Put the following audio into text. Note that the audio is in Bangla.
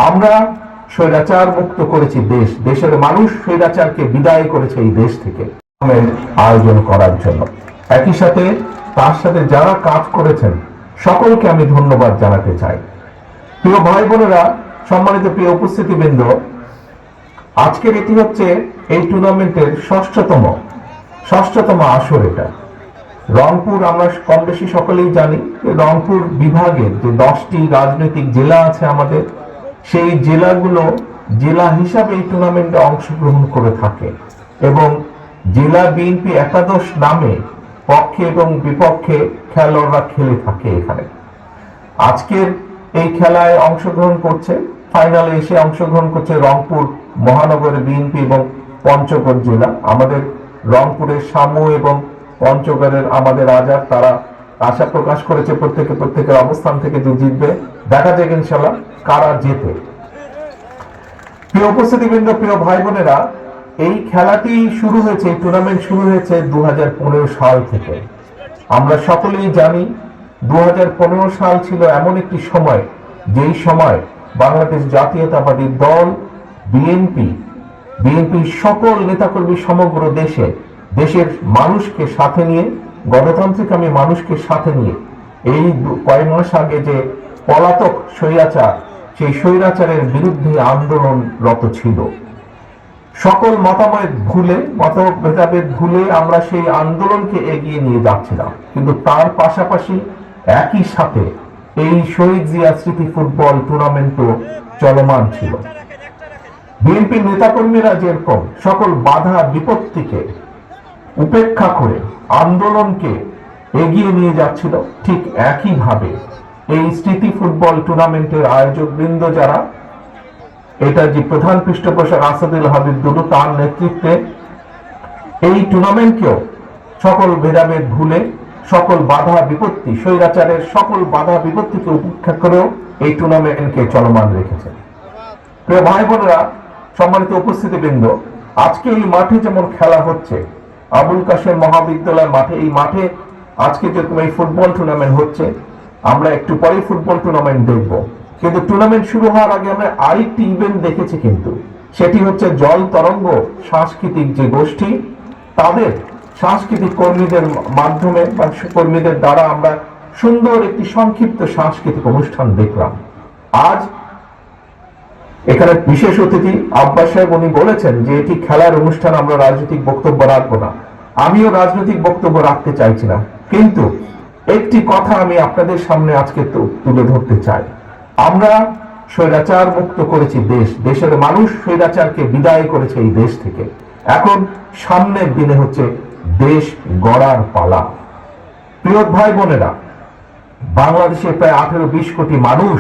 আমরা স্বৈরাচার মুক্ত করেছি দেশ, দেশের মানুষ স্বৈরাচারকে বিদায় করেছে এই দেশ থেকে আয়োজন করার জন্য। একই সাথে তার সাথে যারা কাজ করেছেন সকলকে আমি ধন্যবাদ জানাতে চাই। প্রিয় ভাই বোনেরা, সম্মানিত প্রিয় উপস্থিতিবৃন্দ, আজকের এটি হচ্ছে এই টুর্নামেন্টের ষষ্ঠতম আসর। এটা রংপুর, আমরা কম বেশি সকলেই জানি যে রংপুর বিভাগের যে 10টি রাজনৈতিক জেলা আছে আমাদের, সেই জেলাগুলো জেলা হিসাবে এই টুর্নামেন্টে অংশগ্রহণ করে থাকে এবং জেলা বিএনপি একাদশ নামে পক্ষে এবং বিপক্ষে খেলোয়াড়রা খেলে থাকে। এখানে আজকের এই খেলায় অংশগ্রহণ করছে, ফাইনালে এসে অংশগ্রহণ করছে রংপুর মহানগরের বিএনপি এবং পঞ্চগড় জেলা। আমাদের রংপুরের শামু এবং পঞ্চগড়ের আমাদের আজাদ, তারা আশা প্রকাশ করেছে প্রত্যেকের অবস্থান থেকে যে জিতবে। দেখা যাক ইনশাল্লাহ কারা জেতে। প্রিয় উপস্থিতিবৃন্দ, প্রিয় ভাই বোনেরা, এই খেলাটি শুরু হয়েছে, এই টুর্নামেন্ট শুরু হয়েছে 2015 সাল থেকে। আমরা সকলেই জানি 2015 সাল ছিল এমন একটি সময়, যেই সময় বাংলাদেশ জাতীয়তাবাদী দল বিএনপি সকল নেতাকর্মী সমগ্র দেশের মানুষকে সাথে নিয়ে, গণতান্ত্রিক আমি মানুষকে সাথে নিয়ে এই কয়েক মাস আগে যে পলাতক স্বৈরাচার, সেই স্বৈরাচারের বিরুদ্ধে আন্দোলনরত ছিল। সকল মতভেদাভেদ ভুলে আমরা সেই আন্দোলনকে এগিয়ে নিয়ে যাচ্ছিলাম, কিন্তু তার পাশাপাশি একই সাথে এই শহীদ জিয়া স্মৃতি ফুটবল টুর্নামেন্টও চলমান ছিল। বিএনপির নেতাকর্মীরা যেরকম সকল বাধা বিপত্তিকে উপেক্ষা করে আন্দোলনকে এগিয়ে নিয়ে যাচ্ছিল, ঠিক একইভাবে এই স্মৃতি ফুটবল টুর্নামেন্টের আয়োজক বৃন্দ যারা, এটা যে প্রধান পৃষ্ঠপোষক আসাদুল হাবিব দুদু, তার নেতৃত্বে এই টুর্নামেন্টকেও সকল ভেদাভেদ ভুলে, সকল বাধা বিপত্তি, স্বৈরাচারের সকল বাধা বিপত্তিকে উপেক্ষা করেও এই টুর্নামেন্টকে চলমান রেখেছে। প্রিয় ভাই বোনেরা, সম্মানিত উপস্থিতিবৃন্দ, আজকে এই মাঠে যেমন খেলা হচ্ছে, আবুল কাশেম মহাবিদ্যালয় মাঠে, এই মাঠে আজকে যেরকম এই ফুটবল টুর্নামেন্ট হচ্ছে, আমরা একটু পরে ফুটবল টুর্নামেন্ট দেখব। কিন্তু টুর্নামেন্ট শুরু হওয়ার আগে আমরা আরেকটি ইভেন্ট দেখেছি, কিন্তু সেটি হচ্ছে জল তরঙ্গ সাংস্কৃতিক যে গোষ্ঠী, তাদের সাংস্কৃতিক কর্মীদের মাধ্যমে বা কর্মীদের দ্বারা আমরা সুন্দর একটি সংক্ষিপ্ত সাংস্কৃতিক অনুষ্ঠান দেখলাম। আজ এখানে বিশেষ অতিথি আব্বাস সাহেব, উনি বলেছেন যে এটি খেলার অনুষ্ঠান, আমরা রাজনৈতিক বক্তব্য রাখবো না। আমিও রাজনৈতিক বক্তব্য রাখতে চাইছিলাম, কিন্তু একটি কথা আমি আপনাদের সামনে আজকে তুলে ধরতে চাই। আমরা স্বৈরাচার মুক্ত করেছি দেশ, দেশের মানুষ স্বৈরাচারকে বিদায় করেছে এই দেশ থেকে। এখন সামনের দিনে হচ্ছে দেশ গড়ার পালা। প্রিয় ভাই বোনেরা, বাংলাদেশে প্রায় 18-20 কোটি মানুষ